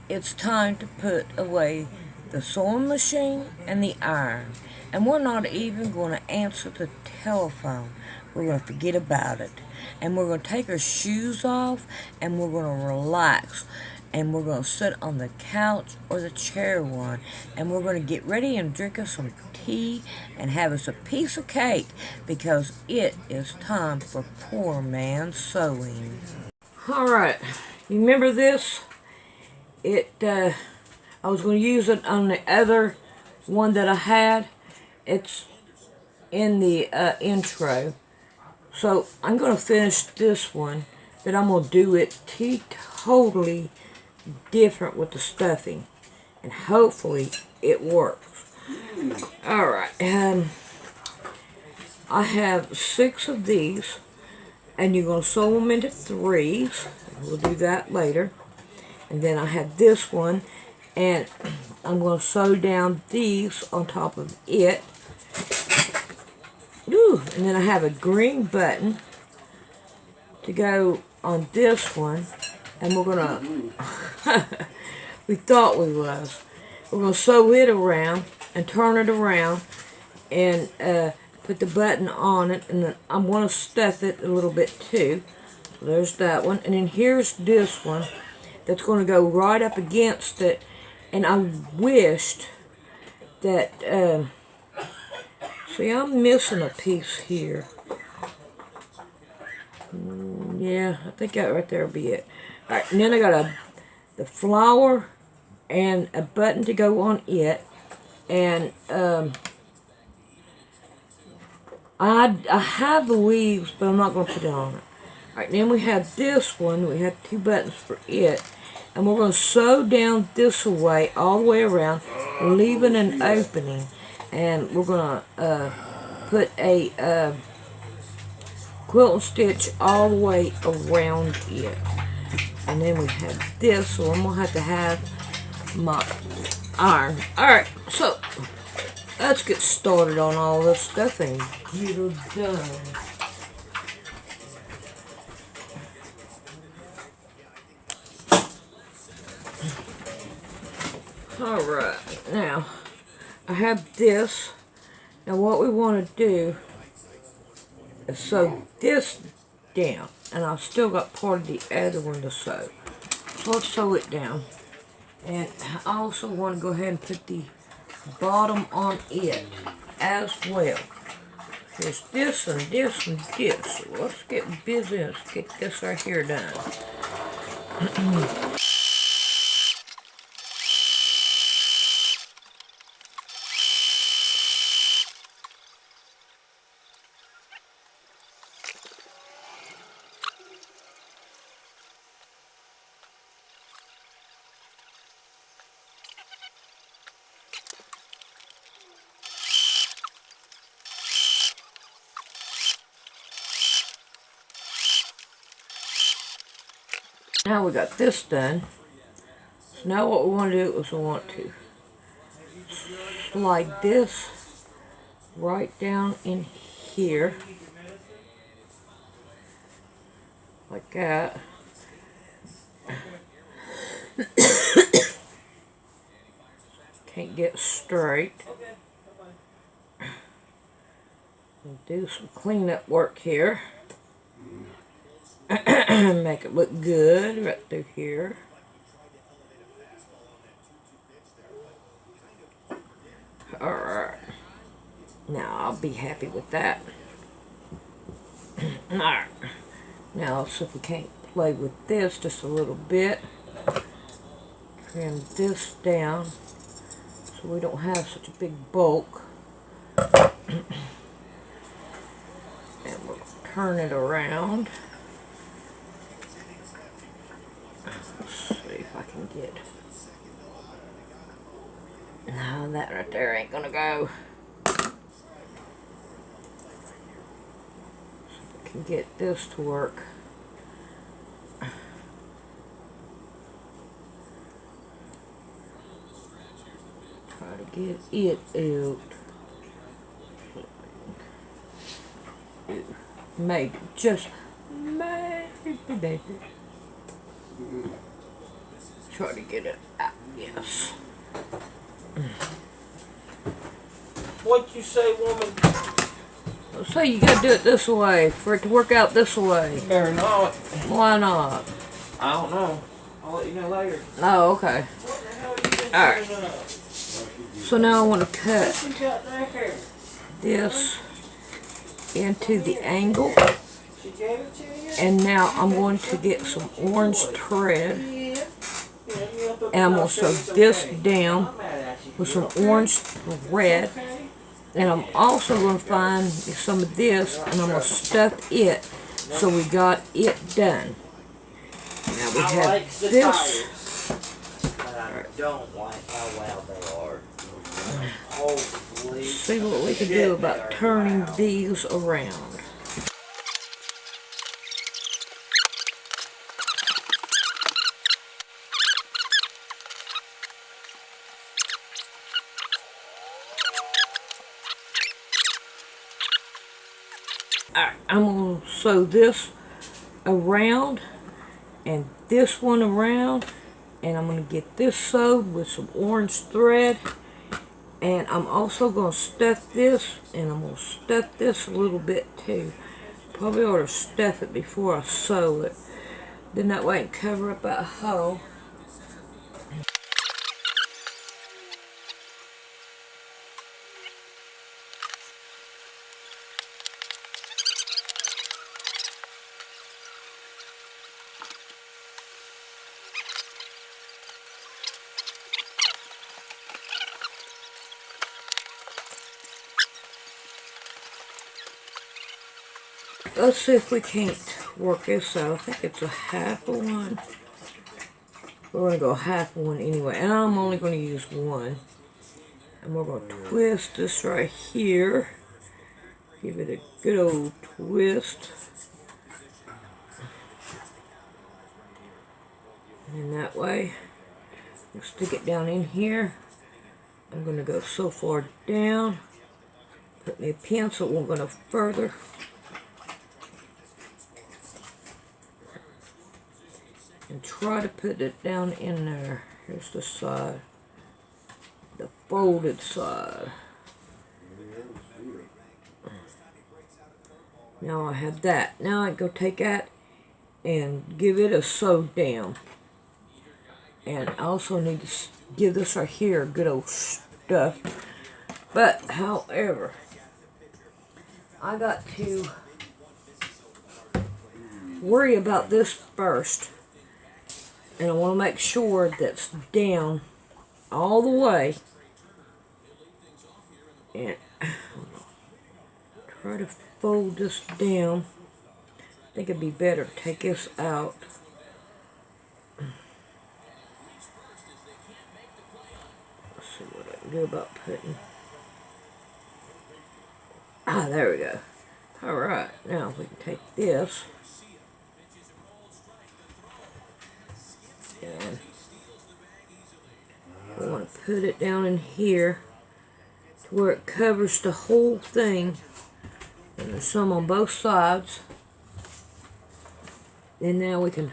it's time to put away the sewing machine and the iron. And we're not even going to answer the telephone. We're going to forget about it. And we're going to take our shoes off and we're going to relax. And we're going to sit on the couch or the chair one. And we're going to get ready and drink us some tea and have us a piece of cake because it is time for poor man sewing. Alright, you remember this? I was going to use it on the other one that I had. It's in the intro. So I'm going to finish this one, but I'm going to do it totally different with the stuffing. And hopefully it works. Alright, I have 6 of these, and you're going to sew them into 3s. We'll do that later. And then I have this one, and I'm going to sew down these on top of it. Ooh, and then I have a green button to go on this one, and we're going to, we thought we was. We're going to sew it around and turn it around and put the button on it, and then I'm going to stuff it a little bit too. So there's that one, and then here's this one that's going to go right up against it, and I wished that, see, I'm missing a piece here. Yeah, I think that right there will be it. Alright, and then I got the flower and a button to go on it, and I have the leaves, but I'm not going to put it on it. Alright, then we have this one. We have 2 buttons for it. And we're going to sew down this way, all the way around, leaving an opening. And we're going to put a quilt and stitch all the way around it. And then we have this, so I'm going to have my iron. Alright, so let's get started on all this stuff and get it done. Alright, now I have this. Now what we want to do is sew this down. And I've still got part of the other one to sew. So let's sew it down. And I also want to go ahead and put the bottom on it as well. There's this and this and this. So let's get busy and let's get this right here done. Now we got this done. So now what we want to do is we want to slide this right down in here. Like that. Can't get straight. We'll do some cleanup work here. Make it look good right through here. Alright. Now I'll be happy with that. Alright. Now let's see if we can't play with this just a little bit. Trim this down so we don't have such a big bulk. And we'll turn it around. Let's see if I can get... No, that right there ain't gonna go. So I can get this to work. Try to get it out. Maybe, just maybe, baby. try to get it out. Yes. What you say, woman? So you gotta do it this way for it to work out this way. You better not. Why not? I don't know. I'll let you know later. Oh, okay. Alright. So now I want to cut this into the angle. And now I'm going to get some orange thread. And I'm going to sew this down with some orange thread. And I'm also going to find some of this and I'm going to stuff it so we got it done. Now we have this. But I don't like how loud they are. Let's see what we can do about turning these around. Alright, I'm going to sew this around and this one around, and I'm going to get this sewed with some orange thread, and I'm also going to stuff this, and I'm going to stuff this a little bit too. Probably ought to stuff it before I sew it, then that way I can cover up that hole. Let's see if we can't work this out. I think it's a half of one. We're going to go half of one anyway. And I'm only going to use one. And we're going to twist this right here. Give it a good old twist. And that way, we'll stick it down in here. I'm going to go so far down. Put me a pin so it won't go no further. And try to put it down in there. Here's the side. The folded side. Now I have that. Now I go take that and give it a sew down. And I also need to give this right here a good old stuff. But, however, I got to worry about this first. And I want to make sure that's down all the way. And try to fold this down. I think it'd be better to take this out. Let's see what I can do about putting. Ah, there we go. Alright, now we can take this. And we want to put it down in here to where it covers the whole thing. And there's some on both sides. And now we can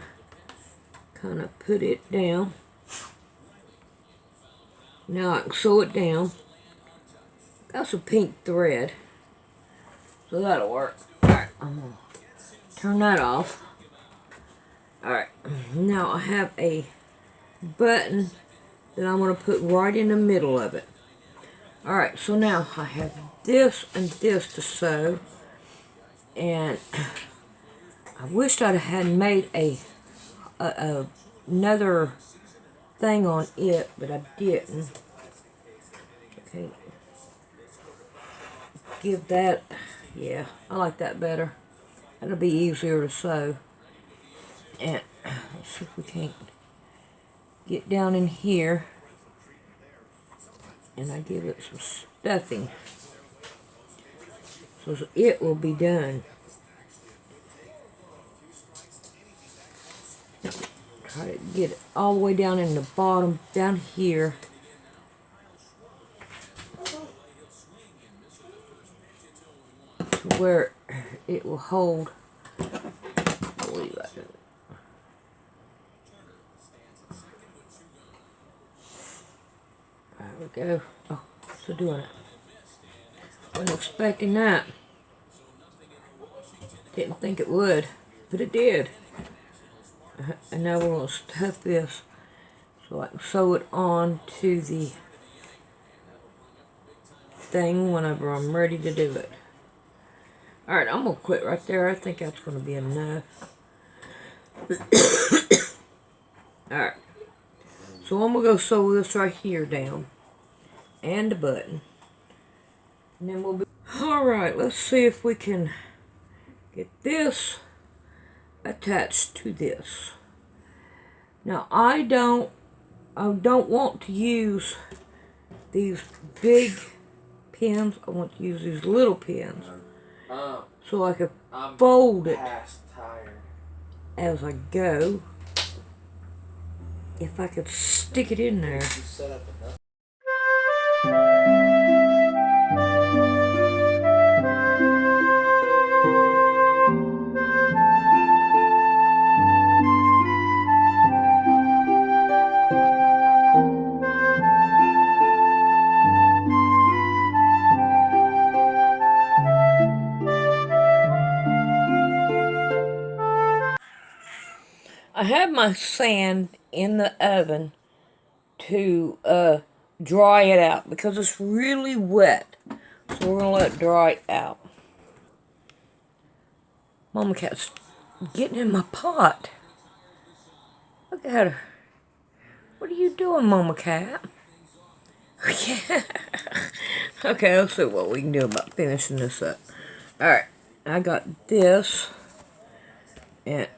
kind of put it down. Now I can sew it down. Got some pink thread, so that'll work. Alright, I'm going to turn that off. Alright, now I have a button that I'm going to put right in the middle of it. Alright, so now I have this and this to sew. And I wished I had made another thing on it, but I didn't. Okay. Give that, yeah, I like that better. That'll be easier to sew. And let's see if we can't get down in here. And I give it some stuffing. So it will be done. Try to get it all the way down in the bottom, down here. To where it will hold. I'll leave that. go. Oh, still doing it. Wasn't expecting that. Didn't think it would, but it did. And now we're going to stuff this so I can sew it on to the thing whenever I'm ready to do it. Alright, I'm going to quit right there. I think that's going to be enough. Alright. So I'm going to go sew this right here down. And the button. And then we'll be... Alright, let's see if we can get this attached to this. Now I don't want to use these big pins. I want to use these little pins so I can fold it as I go. If I could stick it in there. I have my sand in the oven to dry it out because it's really wet. So we're going to let it dry out. Mama Cat's getting in my pot. Look at her. What are you doing, Mama Cat? Okay, let's see what we can do about finishing this up. Alright, I got this. And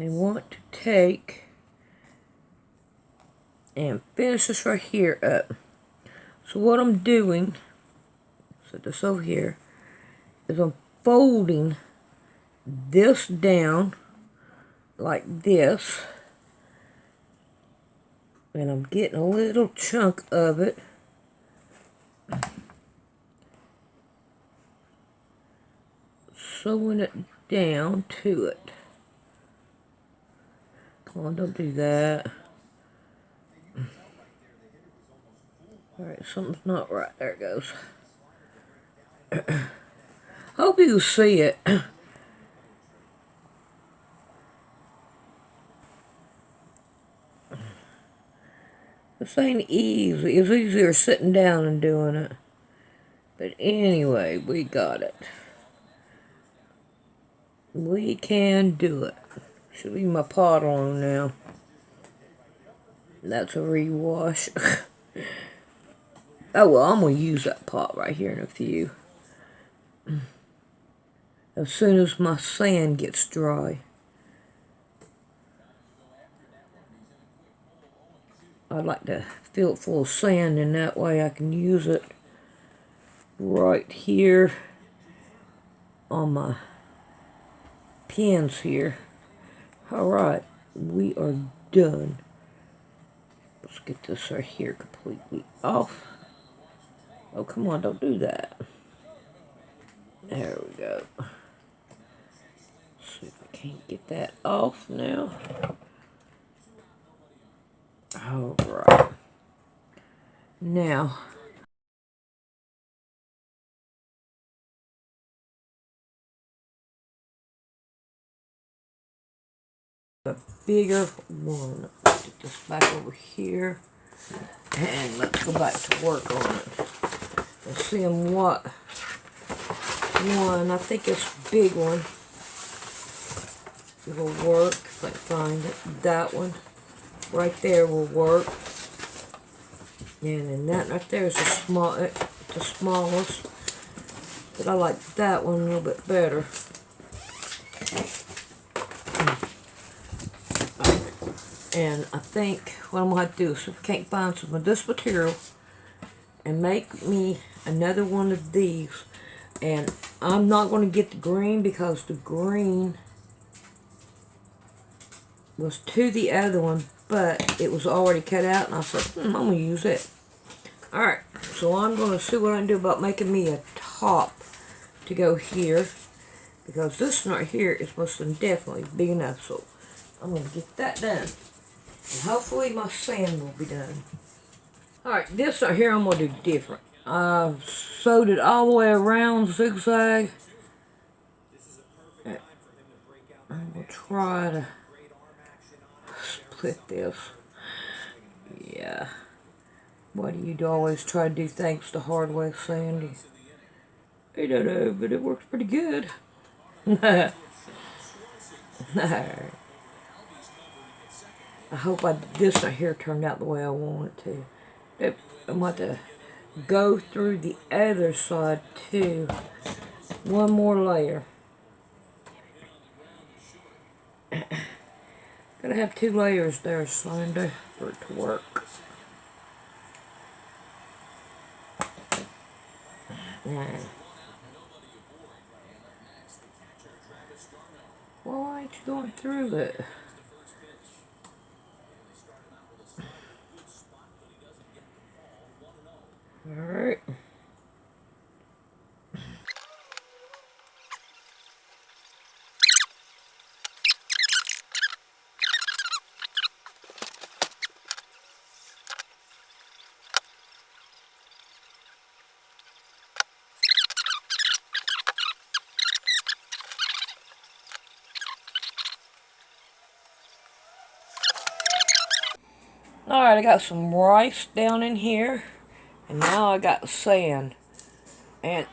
I want to take and finish this right here up. So what I'm doing, set this over here, is I'm folding this down like this. And I'm getting a little chunk of it. Sewing it down to it. Come on, don't do that. Alright, something's not right. There it goes. Hope you can see it. This ain't easy. It's easier sitting down and doing it. But anyway, we got it. We can do it. Should leave my pot on now. That's a rewash. Oh well, I'm going to use that pot right here in a few. As soon as my sand gets dry. I'd like to fill it full of sand, and that way I can use it right here on my pins here. Alright, we are done. Let's get this right here completely off. Oh, come on, don't do that. There we go. Let's see if I can't get that off now. Alright. Now, a bigger one. Put this back over here. And let's go back to work on it. Let's see what one. I think this big one will work if I can find it. That one right there will work. And then that right there is the smallest. But I like that one a little bit better. And I think what I'm going to do is, if I can't find some of this material, and make me another one of these. And I'm not going to get the green because the green was to the other one, but it was already cut out, and I said, I'm going to use it. Alright, so I'm going to see what I can do about making me a top to go here, because this one right here is most definitely big enough, so I'm going to get that done. And hopefully my sand will be done. Alright, this right here I'm going to do different. I sewed it all the way around zigzag. I'm going to try to split this. Yeah. Why do you always try to do things the hard way, Sandy? I don't know, but it works pretty good. Alright. I hope this right here turned out the way I want it to. I'm going to go through the other side too. One more layer. Gotta have 2 layers there, Sunday, for it to work. Now, why ain't you going through it? Alright. Alright, I got some rice down in here. And now I got sand. And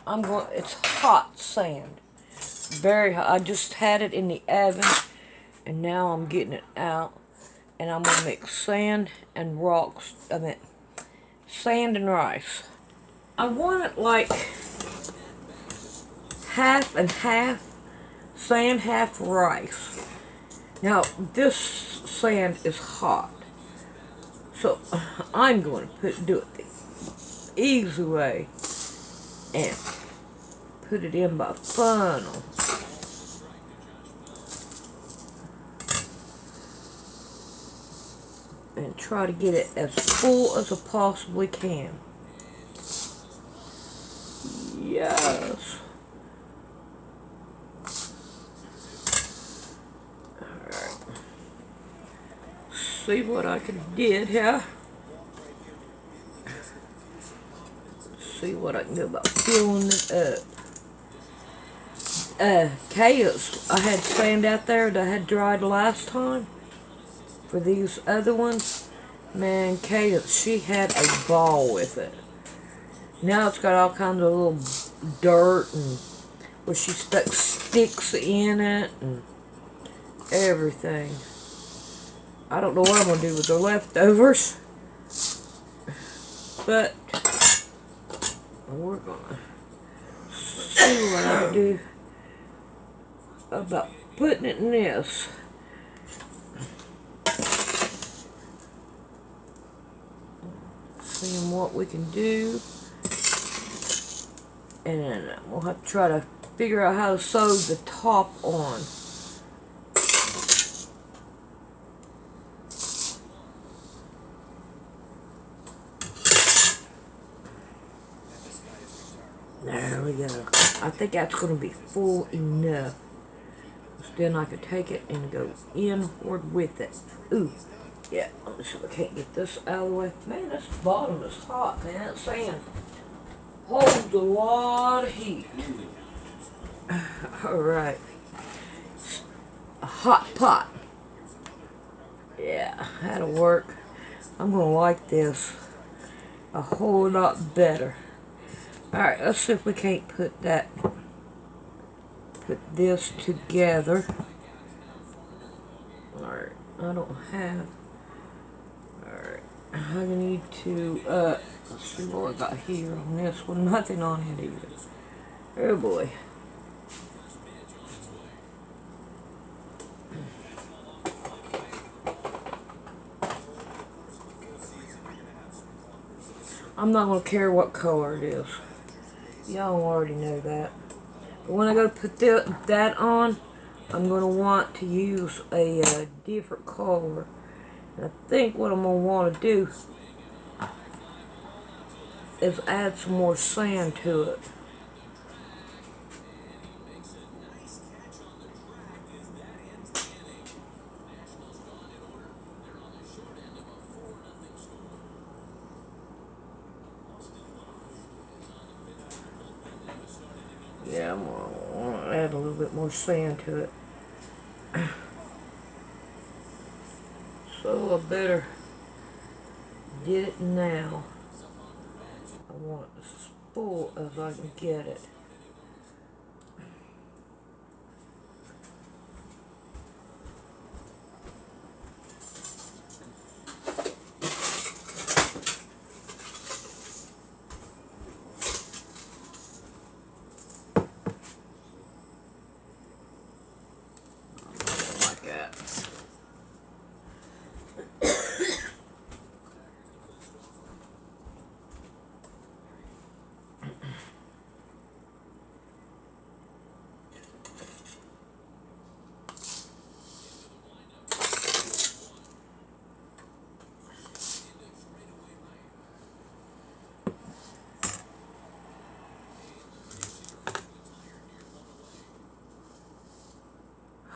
it's hot sand. Very hot. I just had it in the oven. And now I'm getting it out. And I'm going to mix sand and rocks. Sand and rice. I want it like half and half. Sand, half rice. Now, this sand is hot. So, I'm going to do it the easy way and put it in by funnel. And try to get it as full as I possibly can. Yes. Alright. See what I did here. See what I can do about filling it up. Chaos. I had sand out there that I had dried last time. For these other ones. Man, Chaos, she had a ball with it. Now it's got all kinds of little dirt and where she stuck sticks in it and everything. I don't know what I'm going to do with the leftovers. But we're going to see what I do about putting it in this. Seeing what we can do. And then we'll have to try to figure out how to sew the top on. There we go. I think that's going to be full enough. Then I could take it and go inward with it. Ooh. Yeah, let me see if I can't get this out of the way. Man, this bottom is hot, man. That sand holds a lot of heat. Alright. A hot pot. Yeah, that'll work. I'm going to like this a whole lot better. Alright, let's see if we can't put this together. Alright, I don't have. Alright, I need to, let's see what I got here on this one. Nothing on it either. Oh boy. I'm not going to care what color it is. Y'all already know that. But when I go to put that on, I'm going to want to use a different color. And I think what I'm going to want to do is add some more sand to it. bit more sand to it. So I better get it now. I want it as full as I can get it. Like that.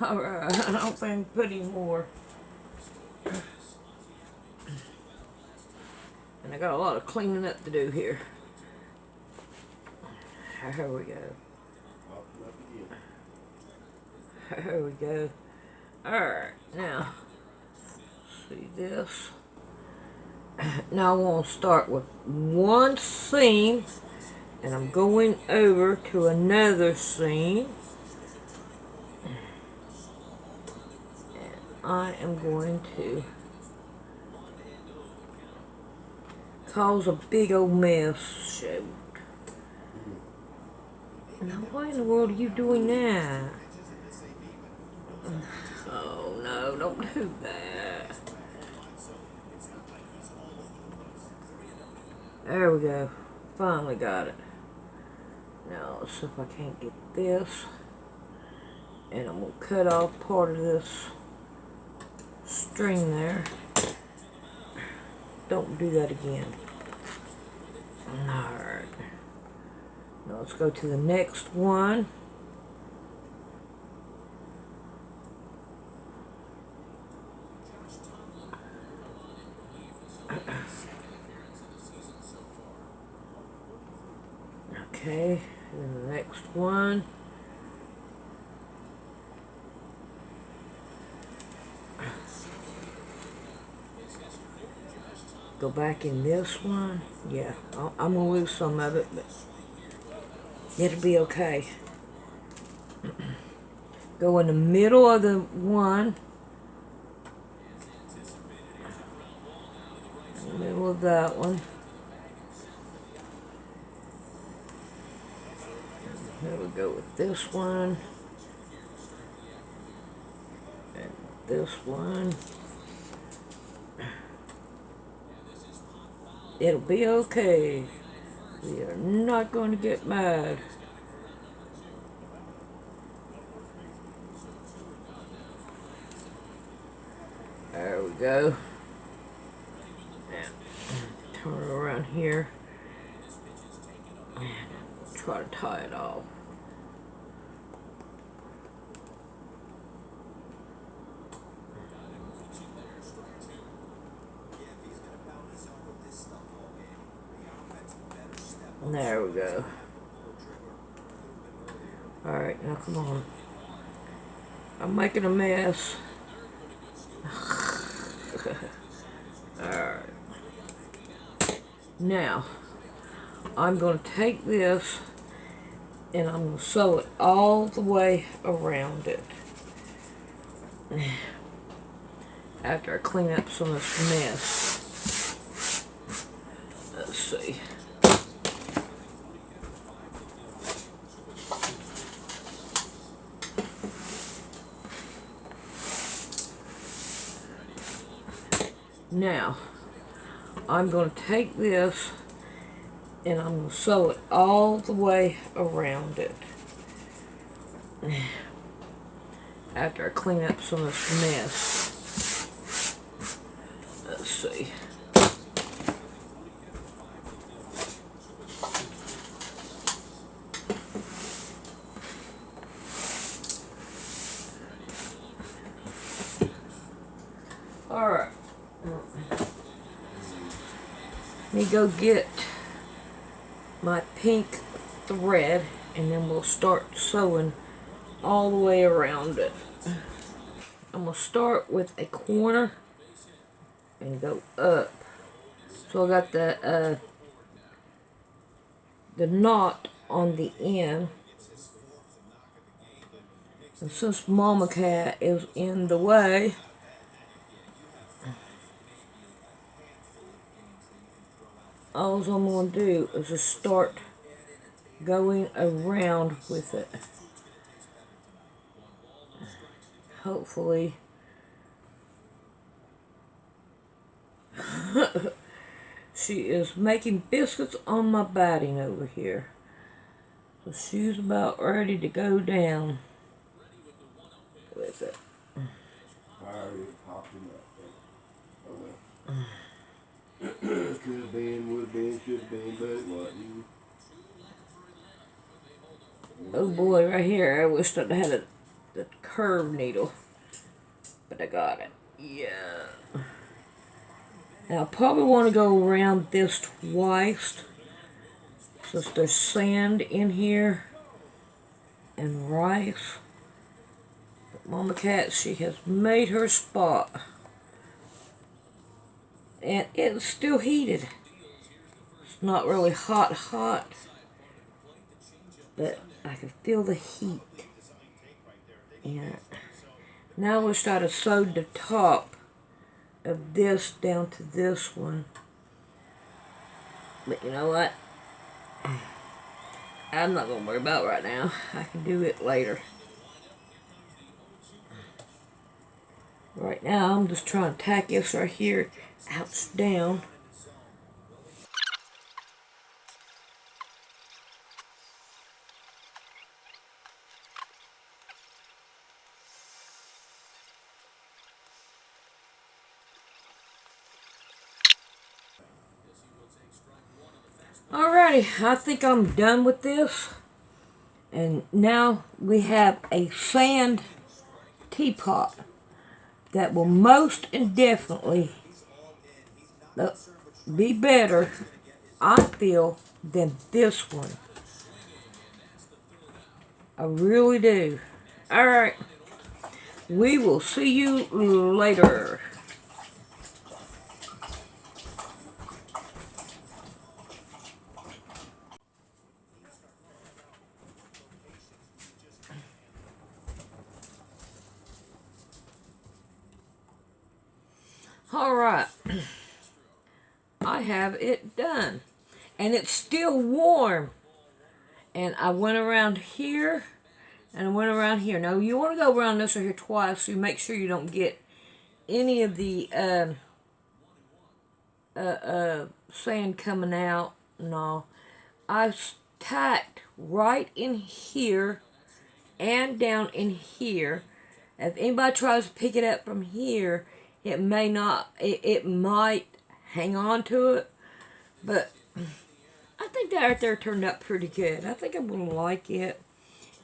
Alright, I don't think I put any more. And I got a lot of cleaning up to do here. Here we go. There we go. Alright, now, see this? Now I want to start with one seam, and I'm going over to another seam. I am going to cause a big old mess. Shoot. Now, why in the world are you doing that? Oh no, don't do that. There we go. Finally got it. Now, let's see if I can't get this. And I'm going to cut off part of this string there. Don't do that again. Alright. Now let's go to the next one. Okay, and the next one. Go back in this one. Yeah, I'm gonna lose some of it, but it'll be okay. Go in the middle of the one. In the middle of that one. There we go with this one. And this one. It'll be okay. We are not going to get mad. There we go. Now, turn it around here. And try to tie it off. There we go. Alright, now come on. I'm making a mess. Alright. Now, I'm going to take this and I'm going to sew it all the way around it. After I clean up some of this mess. Let's see. Now, I'm going to take this and I'm going to sew it all the way around it. After I clean up some of this mess. Let's see. Alright. Let me go get my pink thread and then we'll start sewing all the way around it. I'm going to start with a corner and go up. So I got the knot on the end. And since Mama Cat is in the way, all I'm going to do is just start going around with it. Hopefully. She is making biscuits on my batting over here. So she's about ready to go down with it. Fire is popping up. Oh well. Could have been, would have been, should have been, but it wasn't. Oh boy, right here, I wish I'd had the curved needle. But I got it. Yeah. Now I probably want to go around this twice, since there's sand in here and rice. But Mama Cat, she has made her spot. And it's still heated. It's not really hot, but I can feel the heat. And now I wish I'd have sewed the top of this down to this one. But you know what? I'm not going to worry about it right now. I can do it later. Right now, I'm just trying to tack this right here, ouch, down. Alrighty, I think I'm done with this. And now we have a sand teapot that will most indefinitely be better, I feel, than this one. I really do. Alright, we will see you later. Alright, I have it done, and it's still warm, and I went around here, and I went around here. Now you want to go around this right here twice, so you make sure you don't get any of the sand coming out and all. I tacked right in here and down in here. If anybody tries to pick it up from here, it may not, it might hang on to it, but I think that right there turned out pretty good. I think I'm going to like it.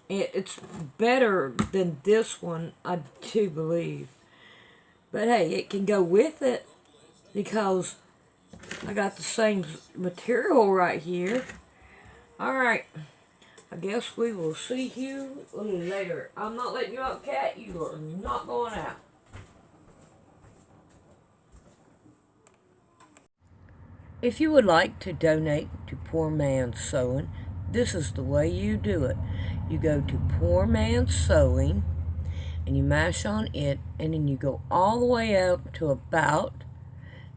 It's better than this one, I do believe. But hey, it can go with it because I got the same material right here. Alright, I guess we will see you later. I'm not letting you out, Cat. You are not going out. If you would like to donate to Poor Man's Sewing, this is the way you do it. You go to Poor Man's Sewing, and you mash on it, and then you go all the way up to About,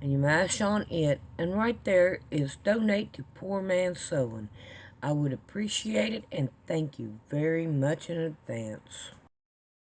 and you mash on it, and right there is Donate to Poor Man's Sewing. I would appreciate it, and thank you very much in advance.